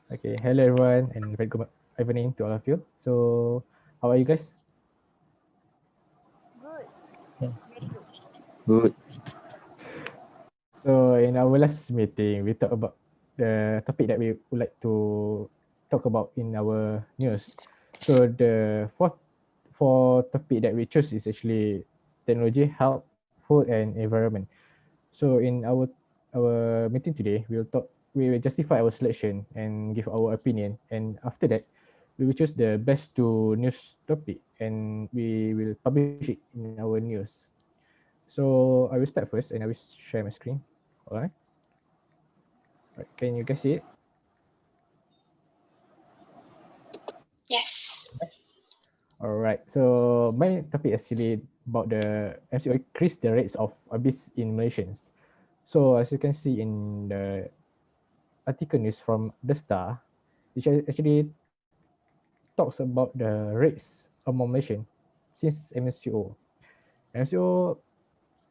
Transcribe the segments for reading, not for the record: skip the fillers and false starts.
Okay, hello everyone, and very good evening to all of you. So, how are you guys? Good, Yeah. very good. Good. So, in our last meeting, we talked about the topic that we would like to talk about in our news. So, the fourth topic that we chose is actually technology, health, food, and environment. So, in our meeting today, we will justify our selection and give our opinion, and after that, we will choose the best two news topic, and we will publish it in our news. So I will start first, and I will share my screen. All right. Right. Can you guys see it? Yes. All right. So my topic is actually about the MCO increase the rates of abuse in Malaysians. So as you can see in the article news from The Star, which actually talks about the rates among Malaysians since MCO. MCO,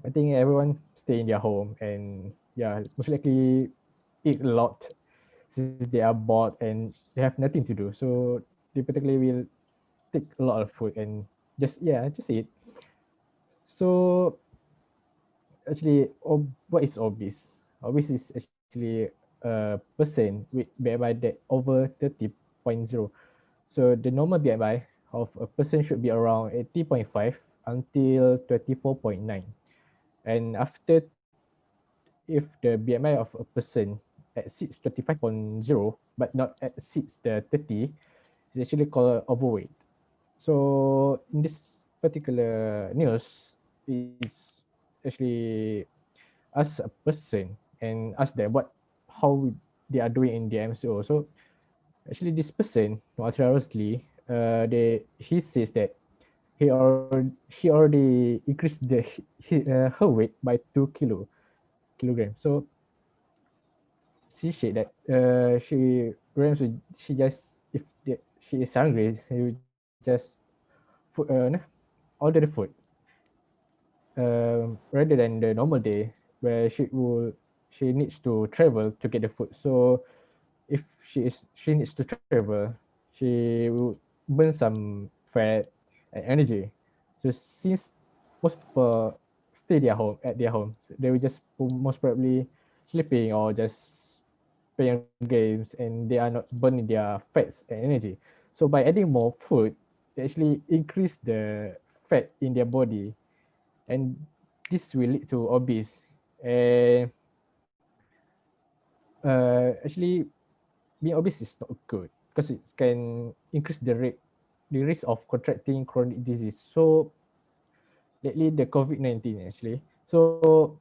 I think everyone stay in their home and yeah, most likely eat a lot since they are bored and they have nothing to do. So they particularly will take a lot of food and just eat. So actually, what is obese? Obese is actually a person with BMI that over 30.0. So the normal BMI of a person should be around 80.5 until 24.9. And after, if the BMI of a person exceeds 25.0 but not exceeds the 30, it's actually called overweight. So in this particular news is actually ask a person and ask them how they are doing in the MCO. So actually this person, Walter he says that he already increased her weight by 2 kilograms. So she said that she just she is hungry, she will just order the food rather than the normal day where she needs to travel to get the food. So if she needs to travel, she will burn some fat and energy. So since most people stay at their homes, they will just most probably sleeping or just playing games, and they are not burning their fats and energy. So by adding more food, they actually increase the fat in their body, and this will lead to obese. And actually, being obese is not good because it can increase the risk of contracting chronic disease. So lately the COVID-19 actually. So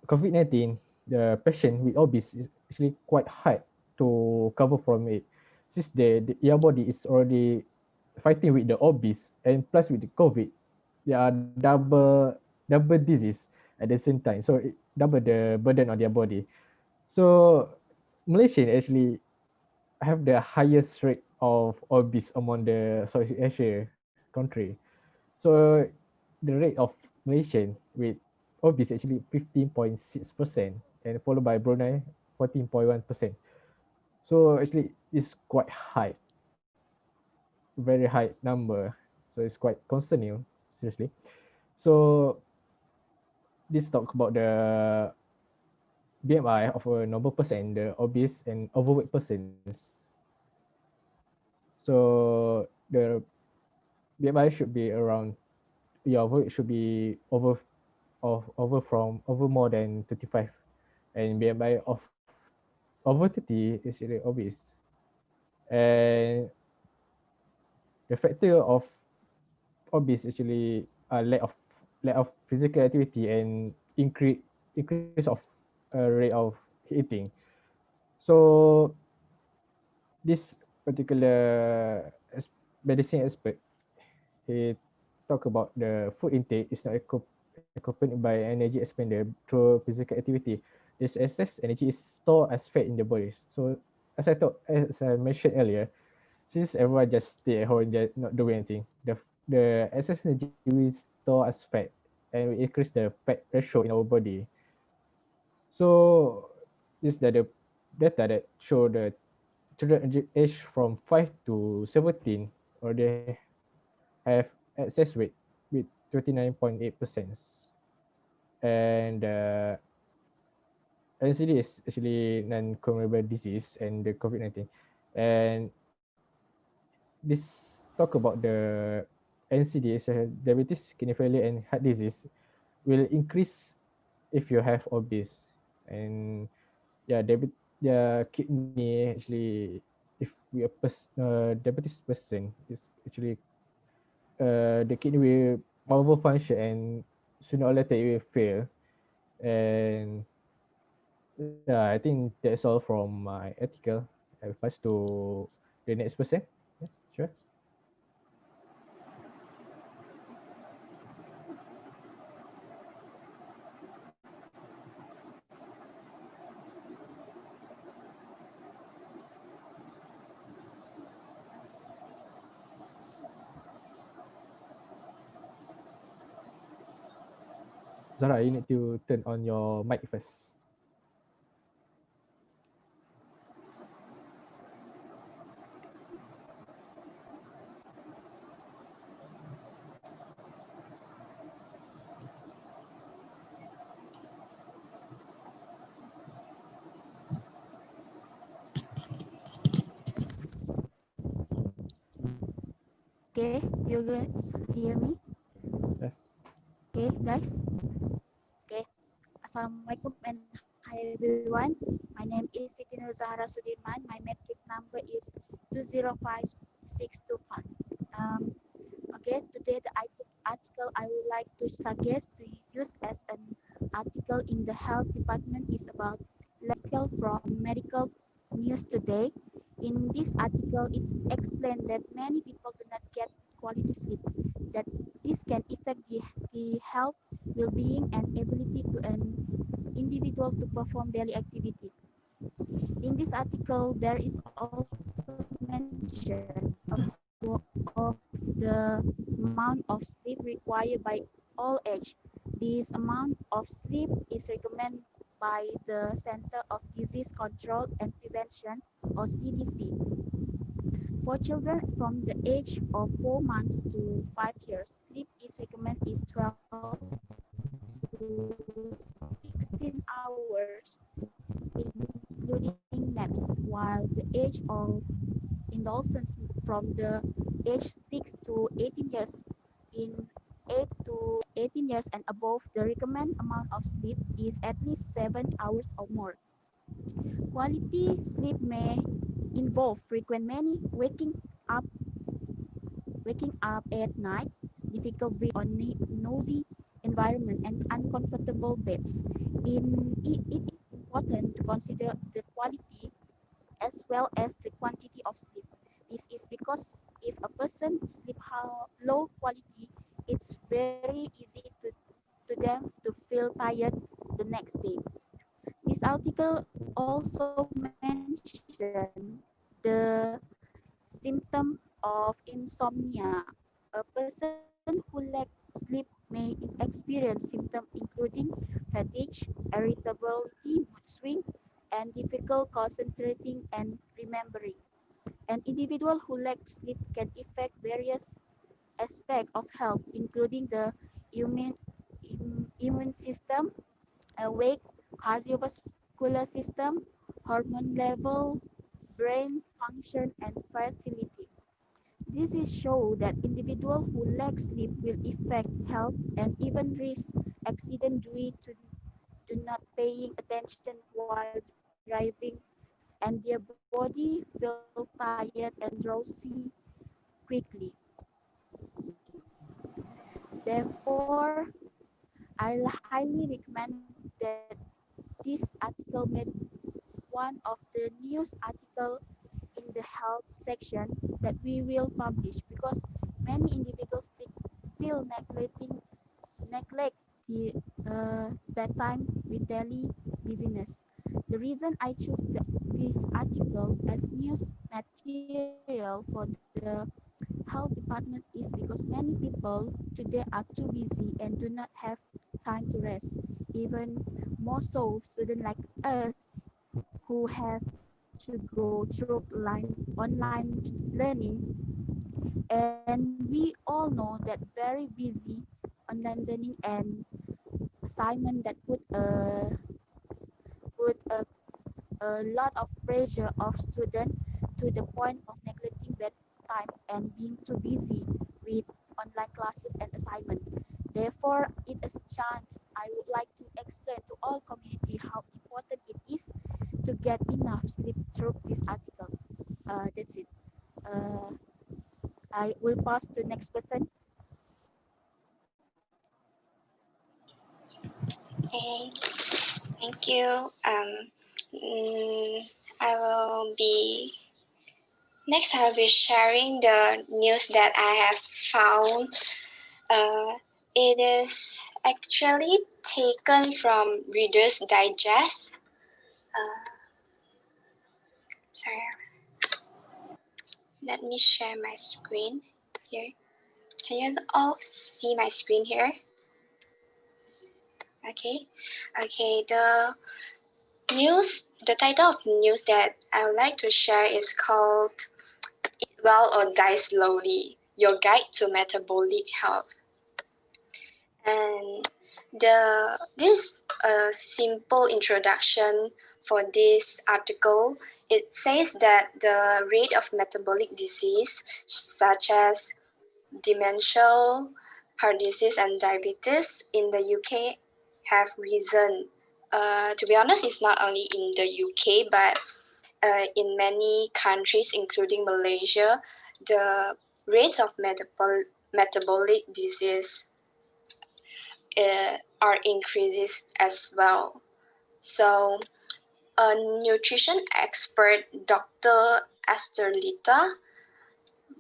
COVID-19, the patient with obese is actually quite hard to cover from it, since your body is already fighting with the obese, and plus with the COVID, they are double disease at the same time. So it double the burden on their body. So Malaysia actually have the highest rate of obese among the Southeast Asia country. So the rate of Malaysian with obese actually 15.6%, and followed by Brunei 14.1%. So actually it's quite high, very high number. So it's quite concerning, seriously. So this talk about the BMI of a normal person, the obese and overweight persons. So the BMI should be around, your weight should be over more than 35, and BMI of over 30 is really obese. And the factor of obese actually lack of physical activity and increase of rate of eating. So this particular medicine expert, he talk about the food intake is not accompanied by energy expenditure through physical activity. This excess energy is stored as fat in the body. So as I mentioned earlier, since everyone just stay at home, just not doing anything, the excess energy we store as fat, and we increase the fat ratio in our body. So this is the data that show the children aged from 5 to 17 already have access rate with 29.8%. And NCD is actually non-communicable disease and the COVID-19. And this talk about the NCD, so diabetes, kidney failure, and heart disease will increase if you have obese. And yeah, the kidney actually, if we a diabetes person is actually the kidney will malfunction and sooner or later it will fail. And yeah, I think that's all from my article. I will pass to the next person. Yeah, sure. Zara, you need to turn on your mic first. Okay, you guys hear me? Yes. Okay, guys. Okay. Assalamualaikum and hi everyone. My name is Siti Nur Zahra Sudirman. My medkit number is 205625. Um, okay, today the article I would like to suggest to use as an article in the health department is about article from medical news today. In this article, it's explained that many people do not get quality sleep, that this can affect the health, well-being, and ability to an individual to perform daily activity. In this article, there is also mention of the amount of sleep required by all age. This amount of sleep is recommended by the Center of Disease Control and Prevention or CDC. For children from the age of 4 months to 5 years, sleep is recommended is 12 to 16 hours, including naps, while the age of adolescents from the age 6 to 18 years in 8 to 18 years and above, the recommended amount of sleep is at least 7 hours or more. Quality sleep may involve frequent many up waking up at nights, difficult breathing or noisy environment, and uncomfortable beds. It is important to consider the quality as well as the quantity of sleep. This is because if a person sleep low quality, it's very easy to them to feel tired the next day. This article also mentioned the symptom of insomnia. A person who lacks sleep may experience symptoms including fatigue, irritability, mood swing, and difficult concentrating and remembering. An individual who lacks sleep can affect various aspects of health, including the immune, immune system, awake, cardiovascular system, hormone level, brain function, and fertility. This is show that individuals who lack sleep will affect health and even risk accident due to not paying attention while driving, and their body feel tired and drowsy quickly. Therefore, I highly recommend that this article made one of the news article in the health section that we will publish because many individuals still neglect the bedtime with daily busyness. The reason I choose this article as news material for the health department is because many people today are too busy and do not have time to rest. Even more so, students like us who have to go through online learning, and we all know that very busy online learning and assignment that put a lot of pressure of students to the point of neglecting bedtime and being too busy with online classes and assignment. Therefore, it is a chance I would like to explain to all community how important it is to get enough sleep through this article. That's it. Uh, I will pass to next person. Okay, thank you. Mm, I will be next. I'll be sharing the news that I have found. It is actually taken from Reader's Digest. Sorry, let me share my screen here. Can you all see my screen here? Okay. Okay, the title of news that I would like to share is called Eat Well or Die Slowly, Your Guide to Metabolic Health. And this simple introduction for this article, it says that the rate of metabolic disease such as dementia, heart disease, and diabetes in the UK have risen. To be honest, it's not only in the UK, but in many countries, including Malaysia, the rates of metabolic disease are increases as well. So, a nutrition expert, Dr. Esther Lita,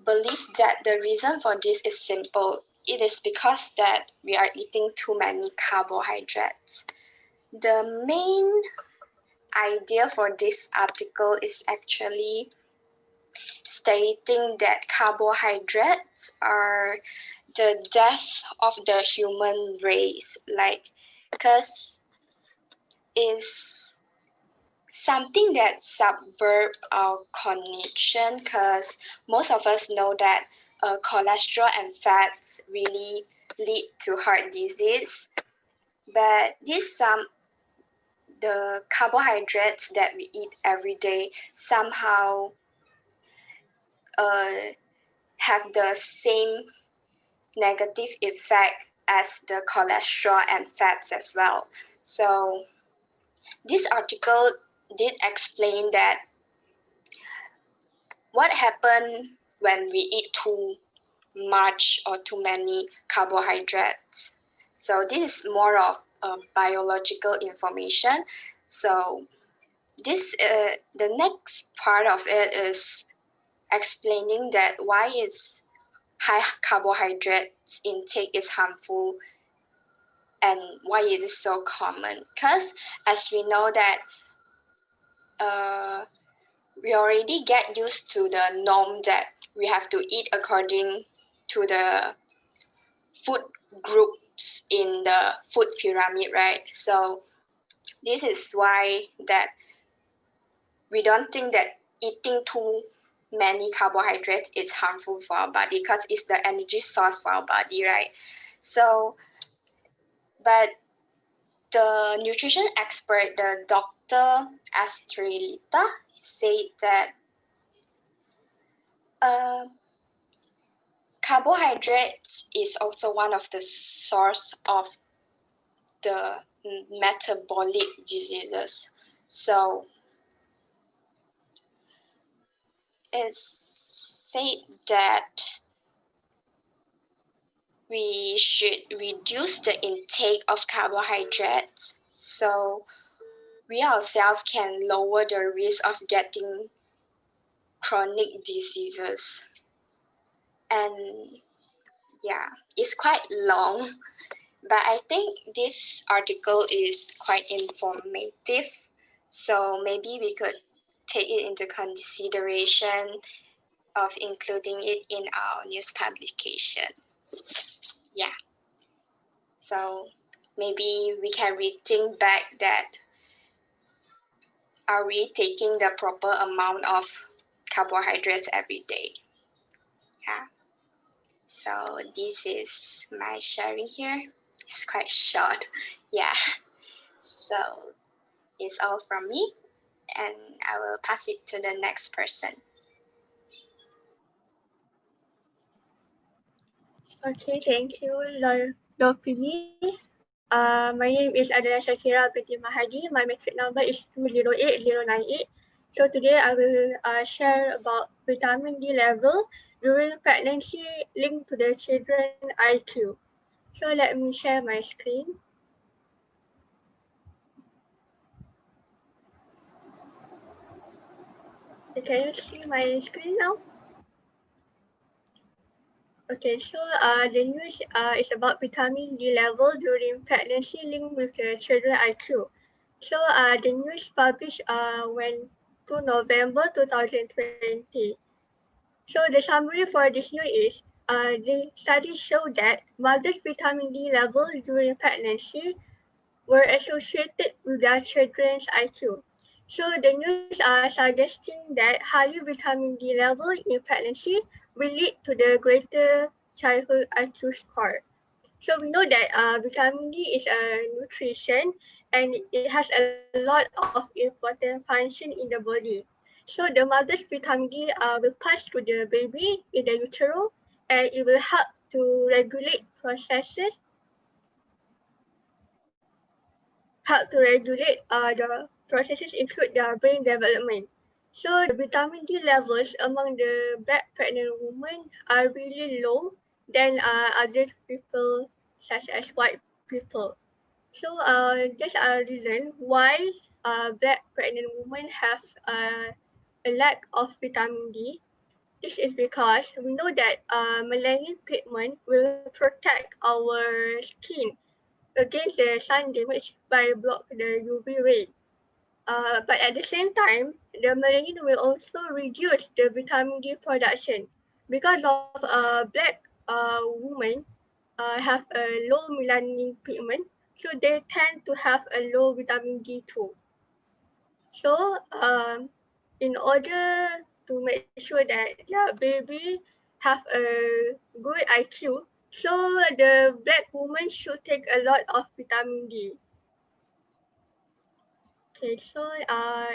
believes that the reason for this is simple. It is because that we are eating too many carbohydrates. The main idea for this article is actually stating that carbohydrates are the death of the human race, like, because it's something that subvert our cognition, because most of us know that cholesterol and fats really lead to heart disease, but the carbohydrates that we eat every day somehow uh, have the same negative effect as the cholesterol and fats as well. So this article did explain that what happened when we eat too much or too many carbohydrates. So this is more of biological information. So the next part of it is explaining that why is high carbohydrates intake is harmful and why it is so common. Because as we know that we already get used to the norm that we have to eat according to the food groups in the food pyramid, right? So this is why that we don't think that eating too many carbohydrates is harmful for our body, because it's the energy source for our body, right? So, but the nutrition expert, the Dr. Astrelita, said that uh, carbohydrates is also one of the source of the metabolic diseases. So it's said that we should reduce the intake of carbohydrates so we ourselves can lower the risk of getting chronic diseases. And yeah, it's quite long, but I think this article is quite informative. So maybe we could take it into consideration of including it in our news publication. Yeah. So maybe we can rethink back that are we taking the proper amount of carbohydrates every day? Yeah. So this is my sharing here. It's quite short. Yeah. So it's all from me, and I will pass it to the next person. Okay, thank you, Dr. Lee. My name is Adela Shakira binti Mahadi. My matric number is 208098. So today I will share about vitamin D level during pregnancy linked to the children IQ. So let me share my screen. Can you see my screen now? Okay, so the news is about vitamin D level during pregnancy linked with the children IQ. So the news published when to November 2020. So the summary for this news is the studies show that mothers' vitamin D levels during pregnancy were associated with their children's IQ. So the news are suggesting that higher vitamin D level in pregnancy will lead to the greater childhood IQ score. So we know that vitamin D is a nutrition and it has a lot of important function in the body. So the mother's vitamin D will pass to the baby in the utero and it will help to regulate processes, the processes include their brain development. So the vitamin D levels among the black pregnant women are really low than other people such as white people. So there's a reason why black pregnant women have a lack of vitamin D. This is because we know that melanin pigment will protect our skin against the sun damage by block the UV ray. But at the same time, the melanin will also reduce the vitamin D production because of black women have a low melanin pigment, so they tend to have a low vitamin D too. So in order to make sure that their baby have a good IQ, so the black woman should take a lot of vitamin D. Okay, so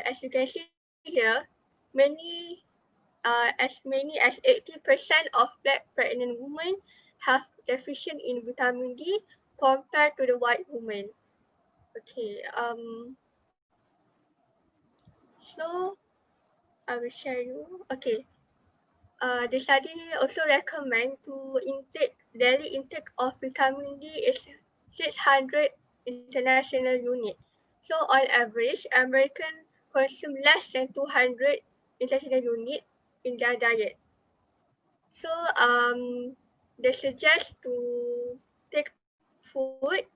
as you can see here, many as many as 80% of black pregnant women have deficient in vitamin D compared to the white women. Okay, so I will share you. Okay, the study also recommend to intake daily intake of vitamin D is 600 international unit. So on average, American consume less than 200 international unit in their diet. So they suggest to take food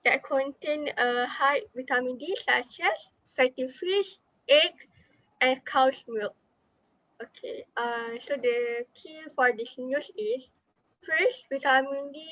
that contain a high vitamin D such as fatty fish, egg, and cow's milk. Okay, so the key for this news is first, vitamin D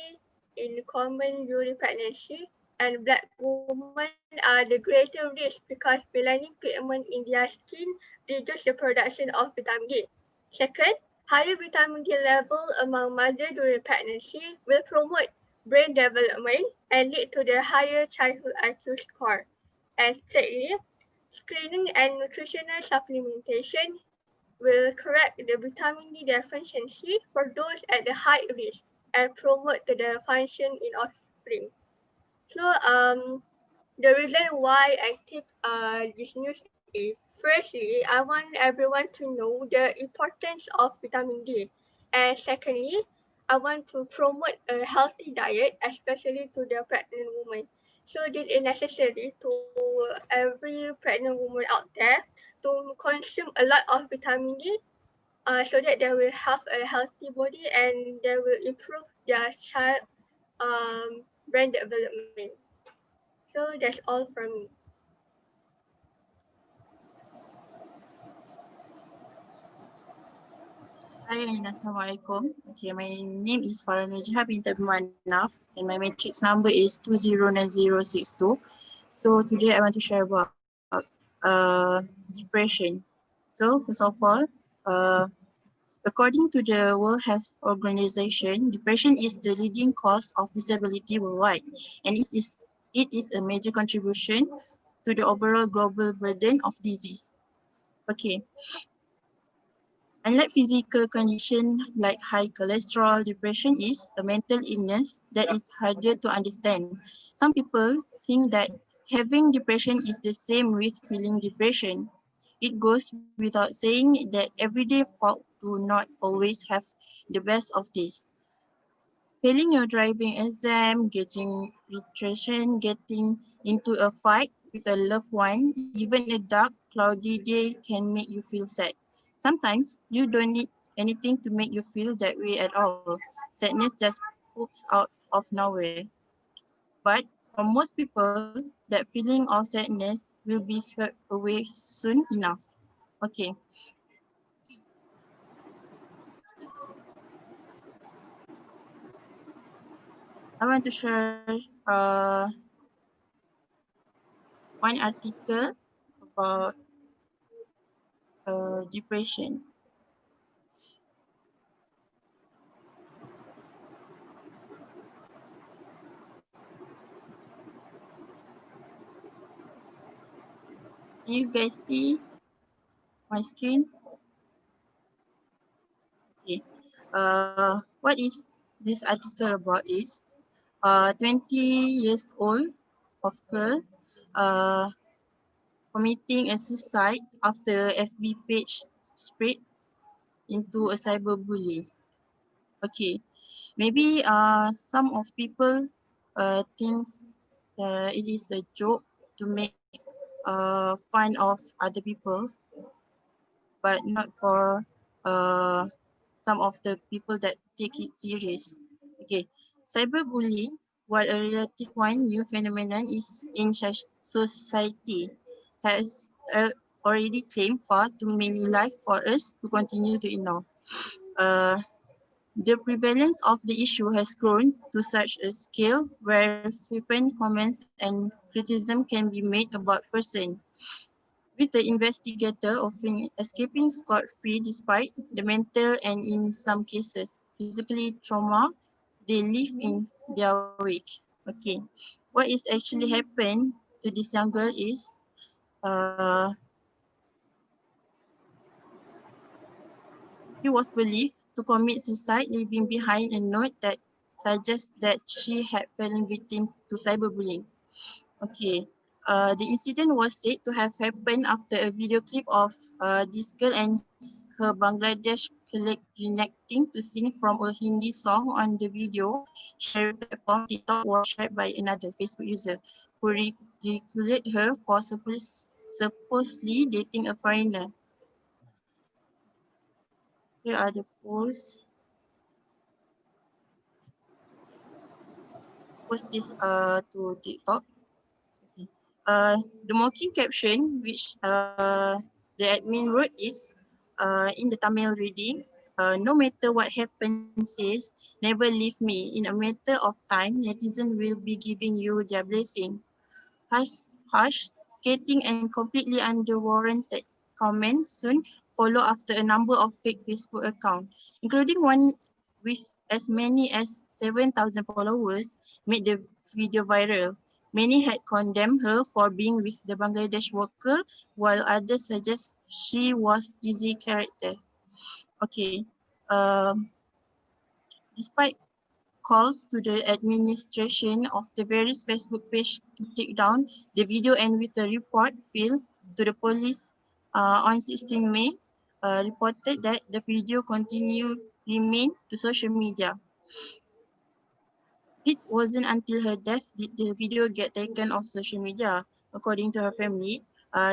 in common during pregnancy, and black women are the greater risk because melanin pigment in their skin reduce the production of vitamin D. Second, higher vitamin D level among mothers during pregnancy will promote brain development and lead to the higher childhood IQ score. And thirdly, screening and nutritional supplementation will correct the vitamin D deficiency for those at the high risk and promote the function in offspring. So the reason why I take this news is firstly I want everyone to know the importance of vitamin D, and secondly I want to promote a healthy diet, especially to the pregnant woman. So this is necessary to every pregnant woman out there to consume a lot of vitamin D so that they will have a healthy body and they will improve their child brain development. So that's all from me. Hi, Assalamualaikum. Okay, my name is Farah Najha binti Manaf and my matrix number is 209062. So today I want to share about depression. So first of all, according to the World Health Organization, depression is the leading cause of disability worldwide, and it is a major contribution to the overall global burden of disease. Okay. Unlike physical condition like high cholesterol, depression is a mental illness that is harder to understand. Some people think that having depression is the same with feeling depression. It goes without saying that everyday folk do not always have the best of days. Failing your driving exam, getting rejection, getting into a fight with a loved one, even a dark, cloudy day can make you feel sad. Sometimes you don't need anything to make you feel that way at all. Sadness just pops out of nowhere. But for most people, that feeling of sadness will be swept away soon enough. Okay. I want to share one article about depression. Can you guys see my screen? Okay. What is this article about is 20 years old of girl committing a suicide after FB page spread into a cyberbully. Okay. Maybe some of people thinks it is a joke to make fun of other people's, but not for uh, some of the people that take it serious. Okay, cyberbullying, while a relative one new phenomenon is in society, has already claimed far too many lives for us to continue to ignore. Uh, the prevalence of the issue has grown to such a scale where flippant comments and criticism can be made about person, with the investigator often escaping scot-free despite the mental and in some cases physically trauma they live in their wake. Okay, what is actually happened to this young girl is uh, she was believed to commit suicide, leaving behind a note that suggests that she had fallen victim to cyberbullying. Okay. The incident was said to have happened after a video clip of this girl and her Bangladesh colleague reenacting to sing from a Hindi song on the video sharing platform TikTok was shared by another Facebook user who ridiculed her for supposedly dating a foreigner. Here are the posts. Post this to TikTok. Okay. The mocking caption which the admin wrote is in the Tamil reading, no matter what happens says, never leave me. In a matter of time, netizens will be giving you their blessing. Harsh, skating and completely unwarranted comments soon follow after a number of fake Facebook accounts, including one with as many as 7,000 followers, made the video viral. Many had condemned her for being with the Bangladesh worker, while others suggest she was easy character. Okay. Despite calls to the administration of the various Facebook page to take down the video and with a report filed to the police on 16 May, reported that the video continued remain to social media. It wasn't until her death did the video get taken off social media. According to her family,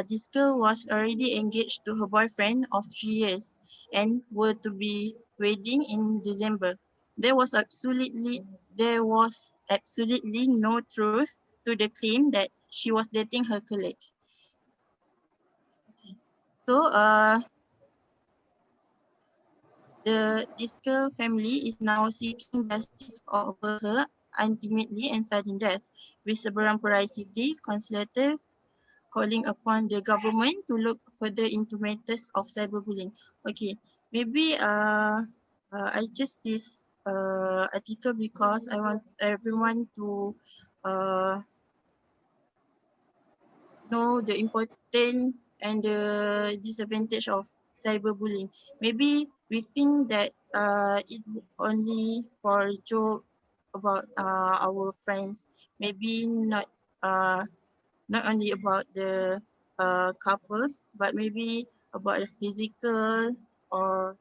this girl was already engaged to her boyfriend of 3 years and were to be wedding in December. There was absolutely no truth to the claim that she was dating her colleague. So this girl family is now seeking justice over her untimely and sudden death, with Seberang Perai City calling upon the government to look further into matters of cyberbullying. Okay, maybe I choose this article because I want everyone to uh, know the important and the disadvantage of cyberbullying. Maybe we think that it only for a joke about our friends. Maybe not only about the couples, but maybe about the physical or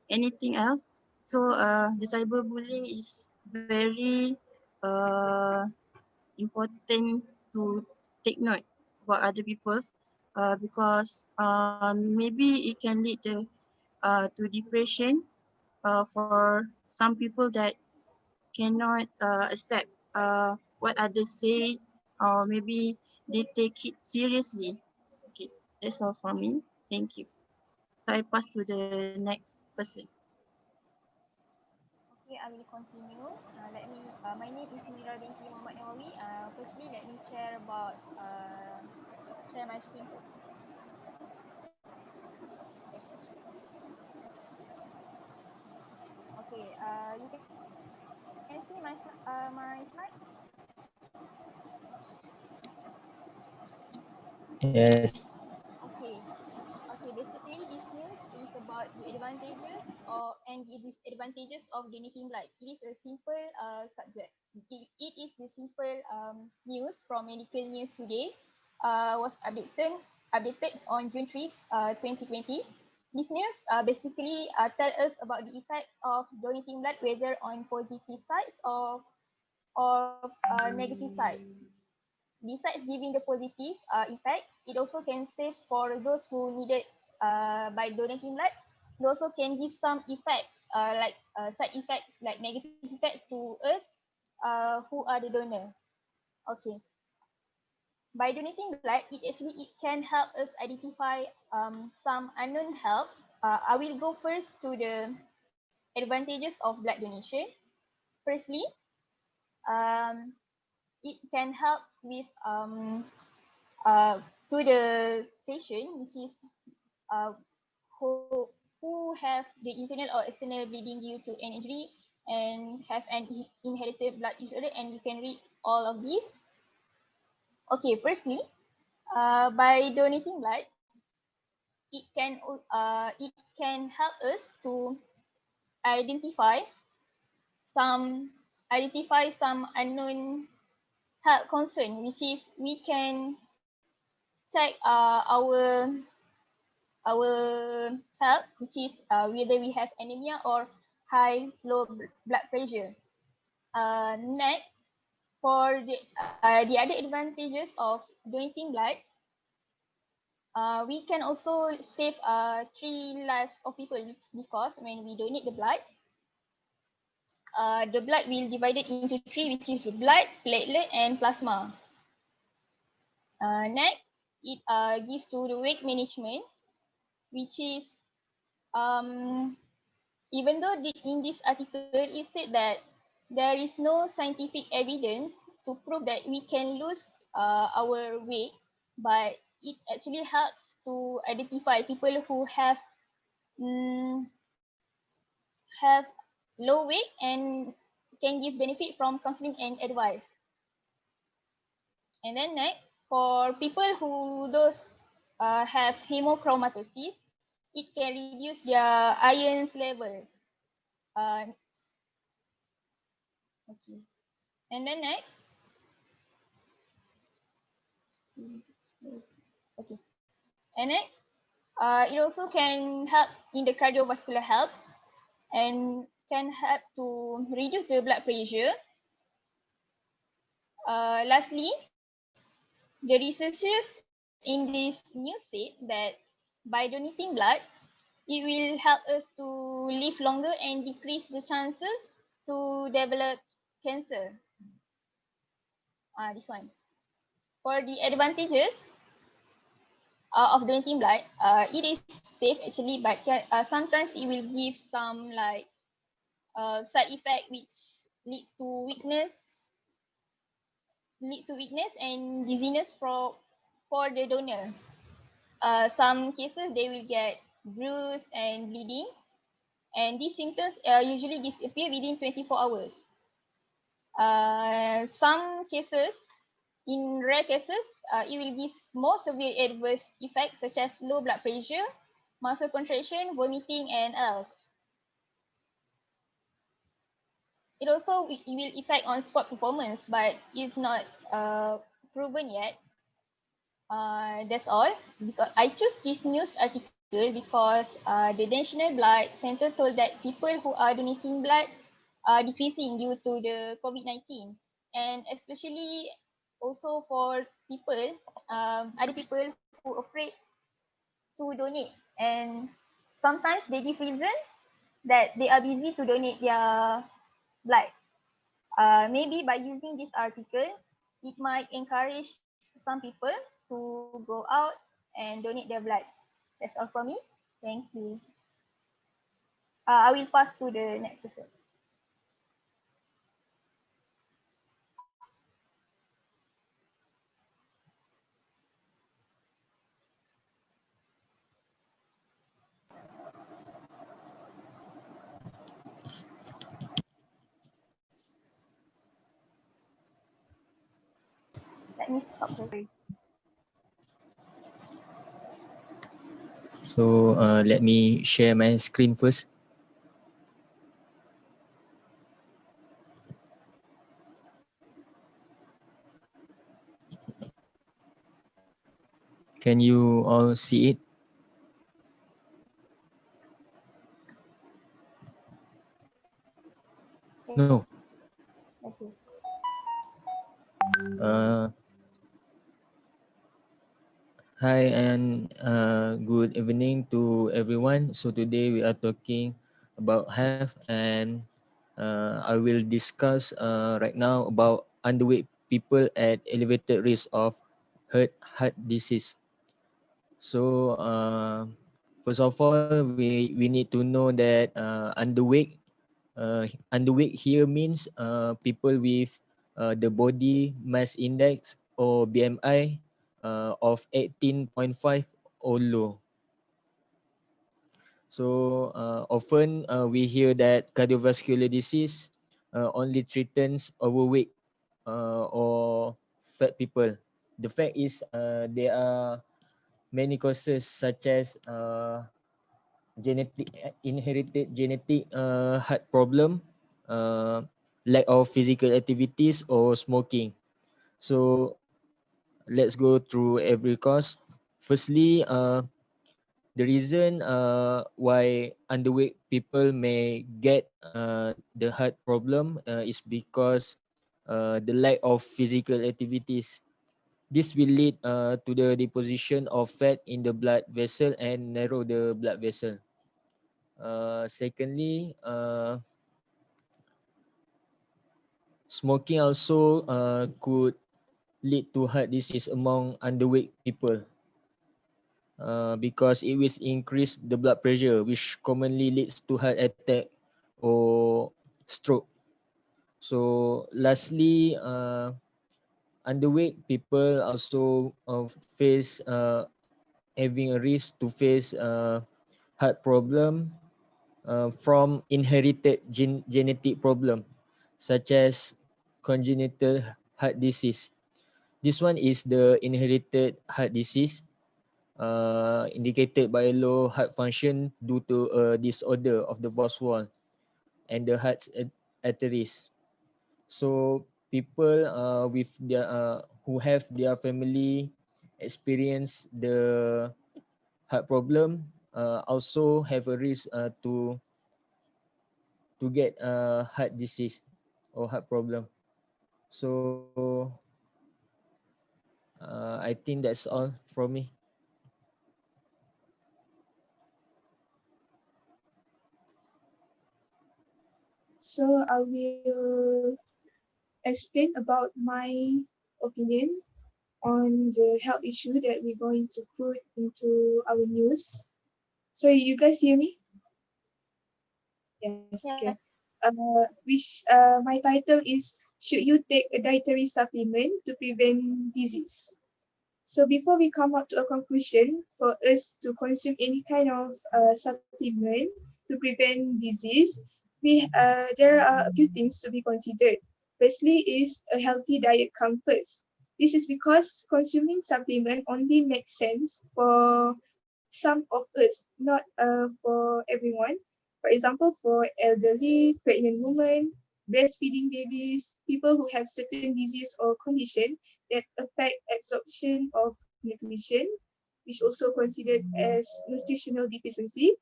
anything else. So the cyberbullying is very uh, important to take note about other people's because maybe it can lead to depression for some people that cannot accept what others say, or maybe they take it seriously. Okay, that's all from me. Thank you. So I pass to the next person. Okay, I will continue. My name is Mira binti Muhammad Nawawi. Firstly, let me share my screen first. Okay, you can see my slide. Yes. Okay, okay. Basically, this news is about the advantages or and the disadvantages of donating blood. It is a simple subject. It is the simple news from Medical News Today. Was updated on June 3, 2020. This news basically tell us about the effects of donating blood, whether on positive sides or negative sides. Besides giving the positive impact, it also can save for those who need it by donating blood. It also can give some effects like side effects like negative effects to us who are the donor. Okay. By donating blood, it can help us identify some unknown help. I will go first to the advantages of blood donation. Firstly, um, it can help with to the patient, which is uh, who have the internal or external bleeding due to an injury and have an inherited blood disorder, and you can read all of these. Okay, firstly, by donating blood, it can help us to identify some some unknown health concern, which is we can check our health, which is whether we have anemia or low blood pressure. Next, for the other advantages of donating blood, we can also save 3 lives of people, because when we donate the blood will divided into 3, which is blood, platelet, and plasma. Next, it gives to the weight management, which is even though in this article it said that there is no scientific evidence to prove that we can lose our weight, but it actually helps to identify people who mm, have low weight and can give benefit from counseling and advice. And then next, for people who have hemochromatosis, it can reduce their iron levels. Uh, okay. And then next, okay. And next, it also can help in the cardiovascular health and can help to reduce the blood pressure. Lastly, the researchers in this news said that by donating blood, it will help us to live longer and decrease the chances to develop cancer. This one. For the advantages of donating blood, it is safe actually, but sometimes it will give some like side effect which leads to weakness and dizziness for for the donor. Some cases they will get bruise and bleeding, and these symptoms usually disappear within 24 hours. Some cases, in rare cases, it will give more severe adverse effects such as low blood pressure, muscle contraction, vomiting, and else. It also will affect on sport performance, but it's not proven yet. That's all. Because I chose this news article because the National Blood Center told that people who are donating blood are decreasing due to the COVID-19, and especially also for people, other people who afraid to donate, and sometimes they give reasons that they are busy to donate their blood. Maybe by using this article, it might encourage some people to go out and donate their blood. That's all for me. Thank you. I will pass to the next person. Let me stop first. So let me share my screen first. Can you all see it? No. Okay. Hi and good evening to everyone. So today we are talking about health, and I will discuss right now about underweight people at elevated risk of heart disease. So first of all, we need to know that underweight here means people with the body mass index or BMI of 18.5 or low. So often we hear that cardiovascular disease only threatens overweight or fat people. The fact is there are many causes such as inherited genetic heart problem, lack of physical activities, or smoking. So let's go through every cause. Firstly, the reason why underweight people may get the heart problem is because the lack of physical activities. This will lead to the deposition of fat in the blood vessel and narrow the blood vessel. Secondly, smoking also could lead to heart disease among underweight people because it will increase the blood pressure, which commonly leads to heart attack or stroke. So lastly, underweight people also face having a risk to face heart problem from inherited genetic problem such as congenital heart disease. This one is the inherited heart disease indicated by low heart function due to a disorder of the valve wall and the heart arteries. So people with their who have their family experience the heart problem also have a risk to get heart disease or heart problem. So I think that's all from me. So I will explain about my opinion on the health issue that we're going to put into our news. So you guys hear me? Yes, okay. My title is, should you take a dietary supplement to prevent disease? So before we come up to a conclusion for us to consume any kind of supplement to prevent disease, there are a few things to be considered. Firstly is a healthy diet comes first. This is because consuming supplement only makes sense for some of us, not for everyone. For example, for elderly, pregnant women, breastfeeding babies, people who have certain disease or condition that affect absorption of nutrition, which also considered as nutritional deficiency.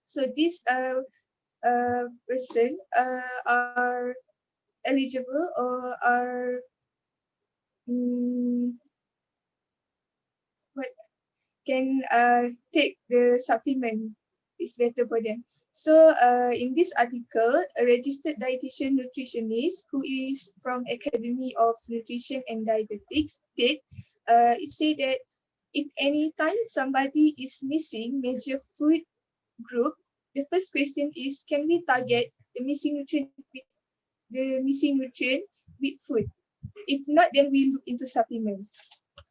So these person are eligible or are mm, what can take the supplement. It's better for them. So in this article, a registered dietitian nutritionist who is from Academy of Nutrition and Dietetics state, it said that if any time somebody is missing major food group, the first question is, can we target the missing nutrient with food? If not, then we look into supplements.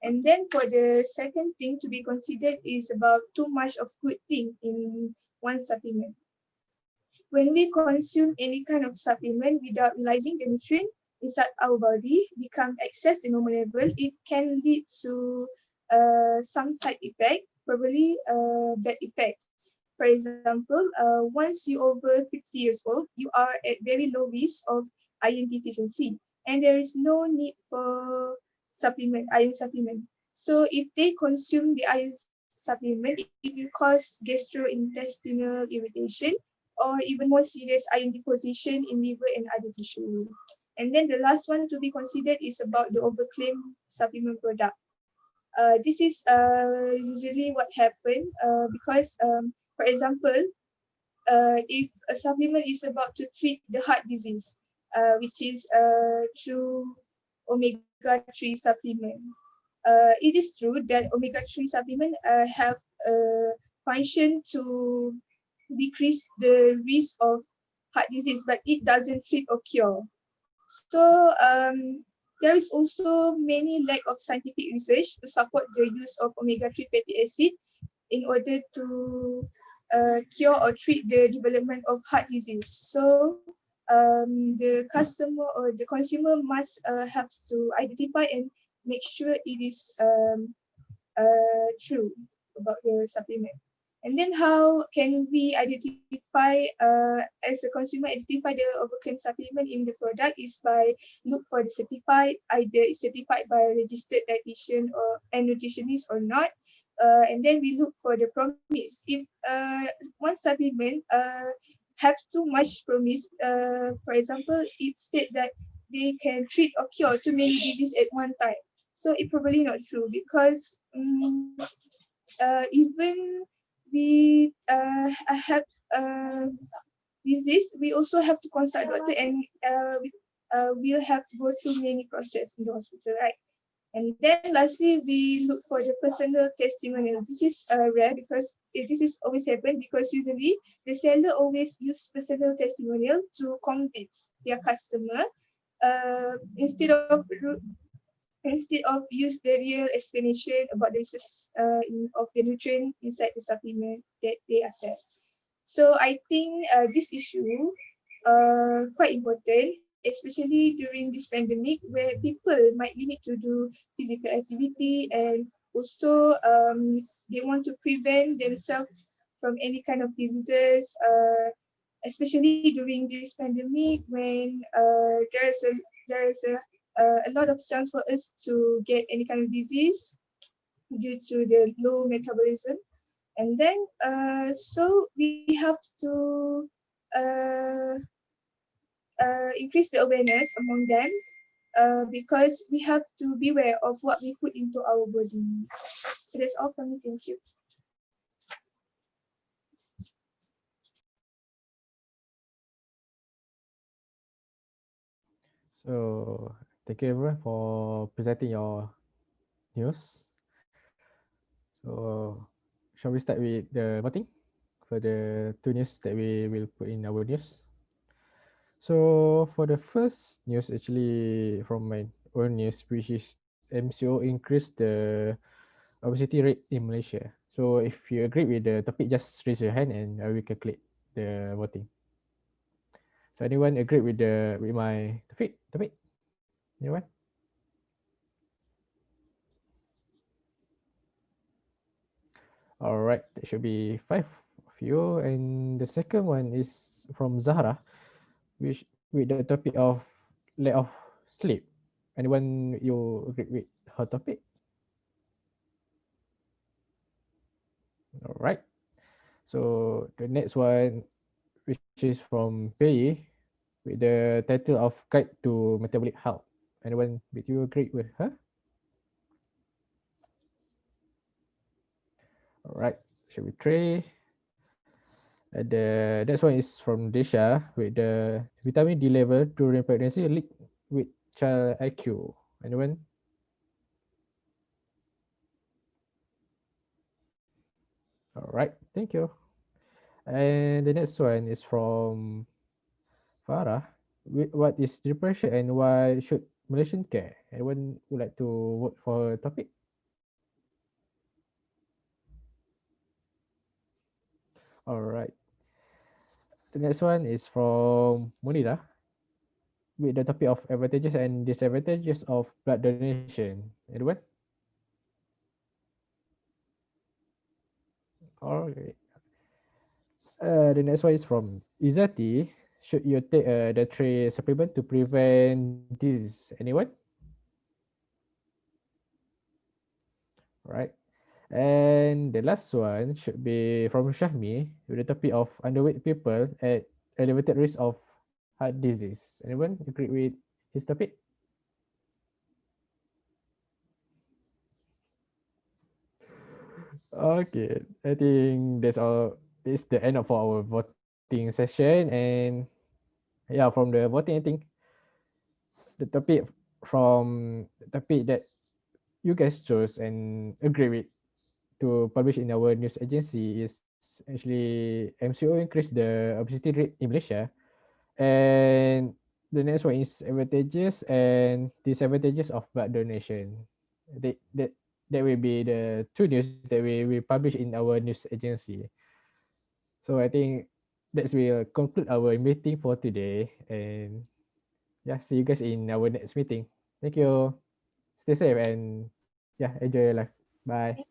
And then for the second thing to be considered is about too much of good thing in one supplement. When we consume any kind of supplement without realizing the nutrient inside our body become excess the normal level, it can lead to some side effect, probably bad effects. For example, once you over 50 years old, you are at very low risk of iron deficiency, and there is no need for iron supplement. So if they consume the iron supplement, it will cause gastrointestinal irritation or even more serious iron deposition in liver and other tissue. And then the last one to be considered is about the overclaim supplement product. This is usually what happen because, for example, if a supplement is about to treat the heart disease, which is through omega-3 supplement. It is true that omega-3 supplement have a function to decrease the risk of heart disease, but it doesn't treat or cure. So there is also many lack of scientific research to support the use of omega-3 fatty acid in order to cure or treat the development of heart disease. So the customer or the consumer must have to identify and make sure it is true about the supplement. And then how can we identify, as a consumer, identify the overclaim supplement in the product is by look for the certified, either it's certified by a registered dietitian or a nutritionist or not. And then we look for the promise. If one supplement have too much promise, for example, it said that they can treat or cure too many diseases at one time. So it probably not true because even we have disease, we also have to consult doctor and we'll have to go through many process in the hospital, right? And then lastly, we look for the personal testimonial. This is rare because this is always happen because usually the seller always use personal testimonial to convince their customer instead of use the real explanation about the research of the nutrient inside the supplement that they assess. So I think this issue quite important, especially during this pandemic where people might limit to do physical activity and also they want to prevent themselves from any kind of diseases, especially during this pandemic when there is a lot of chance for us to get any kind of disease due to the low metabolism. And then so we have to uh, increase the awareness among them because we have to be aware of what we put into our body. So that's all from me. Thank you. So thank you everyone for presenting your news. So shall we start with the voting for the two news that we will put in our news? So for the first news, actually from my own news, which is MCO increase the obesity rate in Malaysia? So if you agree with the topic, just raise your hand and I will calculate the voting. So anyone agree with my topic? Anyone? All right, that should be 5 of you. And the second one is from Zahra, which with the topic of lack of sleep. Anyone you agree with her topic? All right. So the next one, which is from Pei, with the title of Guide to Metabolic Health. Anyone did you agree with her? All right, should we try? The next one is from Desha with the vitamin D level during pregnancy linked with child IQ. Anyone? All right, thank you. And the next one is from Farah. What is depression and why should Malaysian care? Anyone would like to vote for a topic? All right. The next one is from Munira with the topic of advantages and disadvantages of blood donation. Anyone? All right. The next one is from Izati. Should you take the three supplement to prevent disease? Anyone? Right. And the last one should be from Shahmi with the topic of underweight people at elevated risk of heart disease. Anyone agree with his topic? Okay, I think that's all. It's the end of our voting session, and yeah, from the voting, I think the topic from the topic that you guys chose and agree with to publish in our news agency is actually MCO increase the obesity rate in Malaysia, and the next one is advantages and disadvantages of blood donation. That that will be the two news that we will publish in our news agency. So I think that will conclude our meeting for today. And yeah, see you guys in our next meeting. Thank you. Stay safe and yeah, enjoy your life. Bye.